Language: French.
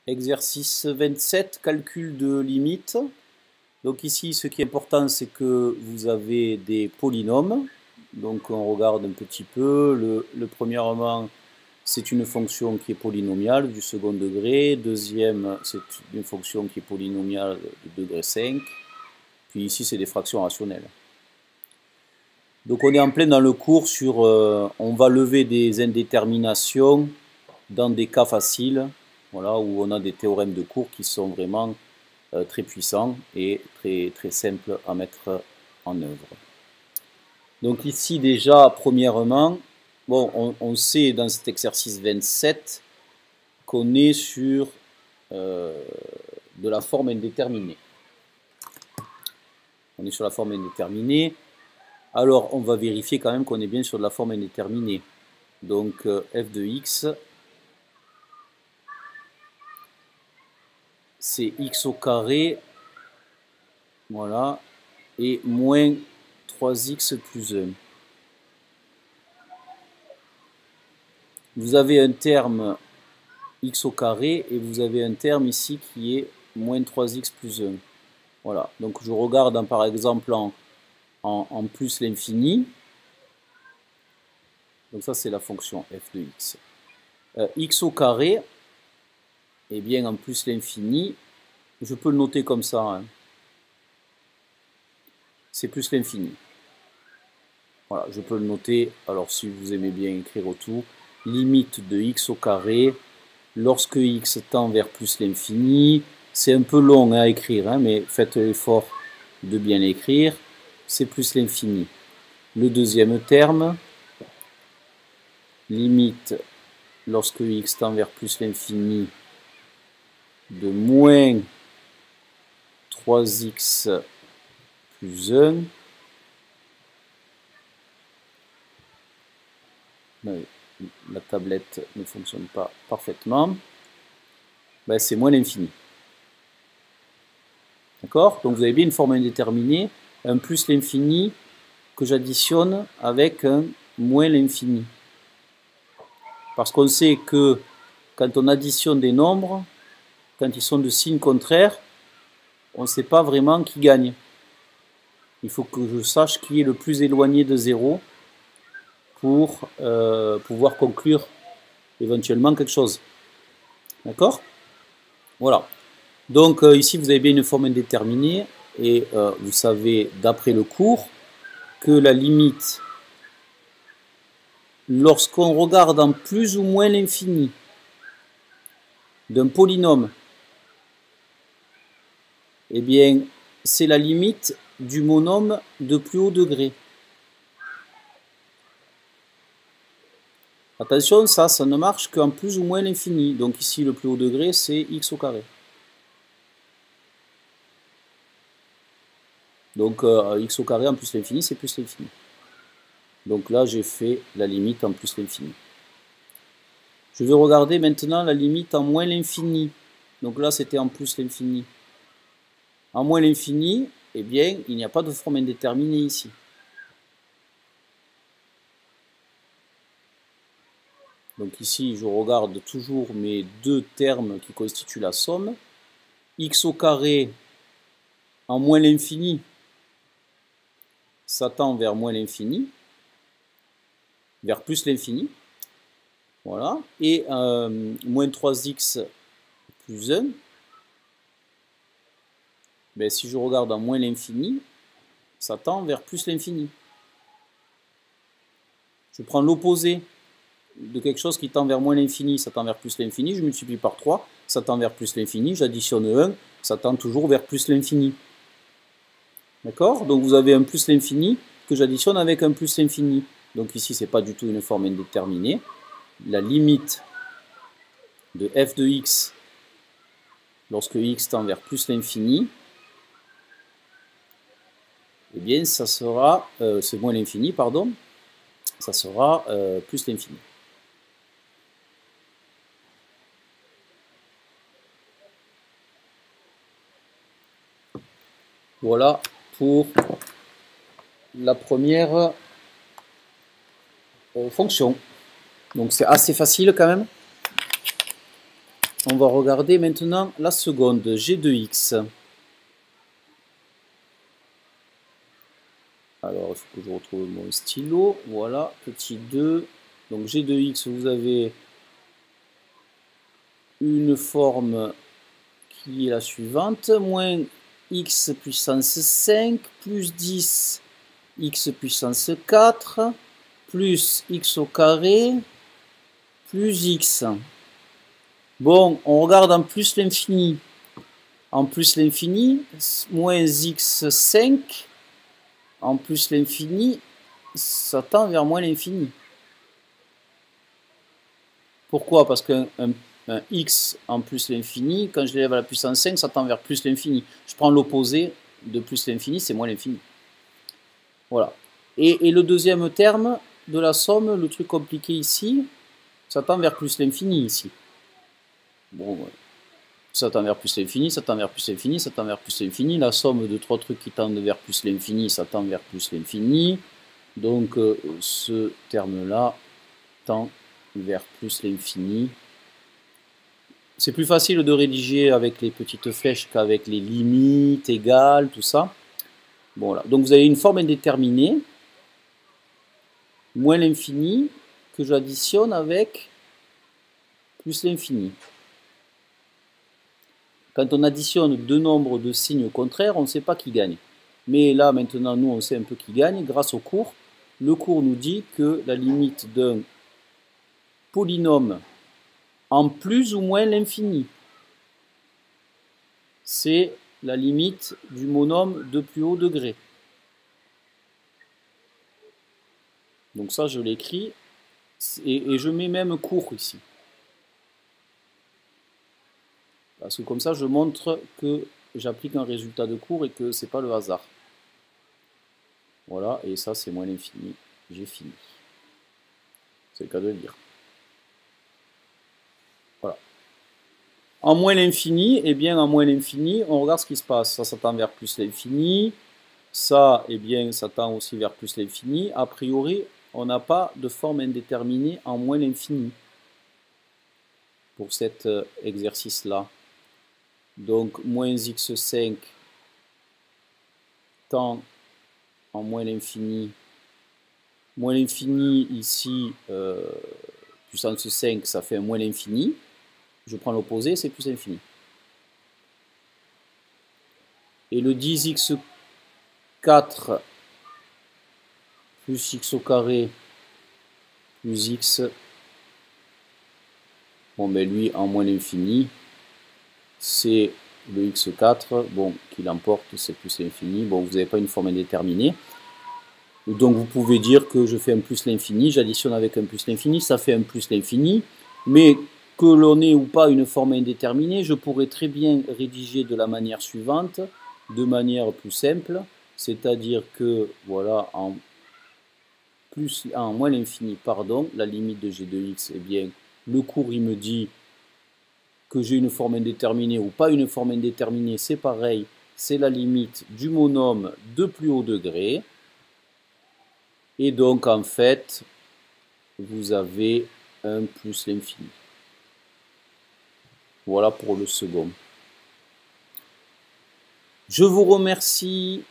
Exercice 27, calcul de limite. Donc ici, ce qui est important, c'est que vous avez des polynômes. Donc on regarde un petit peu. Premièrement, c'est une fonction qui est polynomiale du second degré. Deuxième, c'est une fonction qui est polynomiale de degré 5. Puis ici, c'est des fractions rationnelles. Donc on est en plein dans le cours sur... on va lever des indéterminations dans des cas faciles. Voilà, où on a des théorèmes de cours qui sont vraiment très puissants et très simples à mettre en œuvre. Donc ici déjà, premièrement, bon, on sait dans cet exercice 27 qu'on est sur de la forme indéterminée. On est sur la forme indéterminée. Alors on va vérifier quand même qu'on est bien sur de la forme indéterminée. Donc f de x, c'est x au carré, voilà, et moins 3x plus 1. Vous avez un terme x au carré et vous avez un terme ici qui est moins 3x plus 1. Voilà, donc je regarde par exemple en plus l'infini. Donc ça c'est la fonction f de x. X au carré, et bien en plus l'infini, je peux le noter comme ça. Hein. C'est plus l'infini. Voilà, je peux le noter, alors si vous aimez bien écrire autour, limite de x au carré, lorsque x tend vers plus l'infini, c'est un peu long à écrire, hein, mais faites l'effort de bien l'écrire, c'est plus l'infini. Le deuxième terme, limite lorsque x tend vers plus l'infini de moins 3x plus 1, la tablette ne fonctionne pas parfaitement, ben c'est moins l'infini. D'accord? Donc vous avez bien une forme indéterminée, un plus l'infini que j'additionne avec un moins l'infini. Parce qu'on sait que quand on additionne des nombres, quand ils sont de signes contraires, on ne sait pas vraiment qui gagne. Il faut que je sache qui est le plus éloigné de 0 pour pouvoir conclure éventuellement quelque chose. D'accord? Voilà. Donc ici, vous avez bien une forme indéterminée et vous savez, d'après le cours, que la limite, lorsqu'on regarde en plus ou moins l'infini d'un polynôme, eh bien, c'est la limite du monôme de plus haut degré. Attention, ça ne marche qu'en plus ou moins l'infini. Donc ici, le plus haut degré, c'est x au carré. Donc x au carré en plus l'infini, c'est plus l'infini. Donc là, j'ai fait la limite en plus l'infini. Je vais regarder maintenant la limite en moins l'infini. Donc là, c'était en plus l'infini. En moins l'infini, eh bien, il n'y a pas de forme indéterminée ici. Donc ici, je regarde toujours mes deux termes qui constituent la somme. X au carré en moins l'infini, ça tend vers moins l'infini, vers plus l'infini. Voilà. Et moins 3x plus 1, ben, si je regarde en moins l'infini, ça tend vers plus l'infini. Je prends l'opposé de quelque chose qui tend vers moins l'infini, ça tend vers plus l'infini, je multiplie par 3, ça tend vers plus l'infini, j'additionne 1, ça tend toujours vers plus l'infini. D'accord? Donc vous avez un plus l'infini que j'additionne avec un plus l'infini. Donc ici, ce n'est pas du tout une forme indéterminée. La limite de f de x lorsque x tend vers plus l'infini, eh bien, ça sera, c'est moins l'infini, pardon, ça sera plus l'infini. Voilà pour la première fonction. Donc c'est assez facile quand même. On va regarder maintenant la seconde, g de x. Alors, il faut que je retrouve mon stylo. Voilà, petit 2. Donc, g de x, vous avez une forme qui est la suivante. Moins x puissance 5 plus 10 x puissance 4 plus x au carré plus x. Bon, on regarde en plus l'infini. En plus l'infini, moins x5, en plus l'infini, ça tend vers moins l'infini. Pourquoi? Parce qu'un x en plus l'infini, quand je l'élève à la puissance 5, ça tend vers plus l'infini. Je prends l'opposé de plus l'infini, c'est moins l'infini. Voilà. Et le deuxième terme de la somme, le truc compliqué ici, ça tend vers plus l'infini ici. Bon, ça tend vers plus l'infini, ça tend vers plus l'infini, ça tend vers plus l'infini. La somme de trois trucs qui tendent vers plus l'infini, ça tend vers plus l'infini. Donc ce terme-là tend vers plus l'infini. C'est plus facile de rédiger avec les petites flèches qu'avec les limites, égales, tout ça. Bon, là. Donc vous avez une forme indéterminée, moins l'infini, que j'additionne avec plus l'infini. Quand on additionne deux nombres de signes contraires, on ne sait pas qui gagne. Mais là, maintenant, nous, on sait un peu qui gagne grâce au cours. Le cours nous dit que la limite d'un polynôme en plus ou moins l'infini, c'est la limite du monôme de plus haut degré. Donc ça, je l'écris, et je mets même cours ici. Parce que comme ça, je montre que j'applique un résultat de cours et que ce n'est pas le hasard. Voilà, et ça, c'est moins l'infini. J'ai fini. C'est le cas de le dire. Voilà. En moins l'infini, eh bien, en moins l'infini, on regarde ce qui se passe. Ça tend vers plus l'infini. Ça, eh bien, ça tend aussi vers plus l'infini. A priori, on n'a pas de forme indéterminée en moins l'infini pour cet exercice-là. Donc, moins x5 tend en moins l'infini. Moins l'infini, ici, puissance 5, ça fait moins l'infini. Je prends l'opposé, c'est plus l'infini. Et le 10x4 plus x au carré plus x, bon ben lui en moins l'infini, c'est le x4, bon qui l'emporte, c'est plus l'infini. Bon, vous n'avez pas une forme indéterminée. Donc vous pouvez dire que je fais un plus l'infini, j'additionne avec un plus l'infini, ça fait un plus l'infini, mais que l'on ait ou pas une forme indéterminée, je pourrais très bien rédiger de la manière suivante, de manière plus simple, c'est-à-dire que, voilà, en moins l'infini, pardon, la limite de g de x, eh bien, le cours il me dit que j'ai une forme indéterminée ou pas une forme indéterminée, c'est pareil, c'est la limite du monôme de plus haut degré. Et donc, en fait, vous avez 1 plus l'infini. Voilà pour le second. Je vous remercie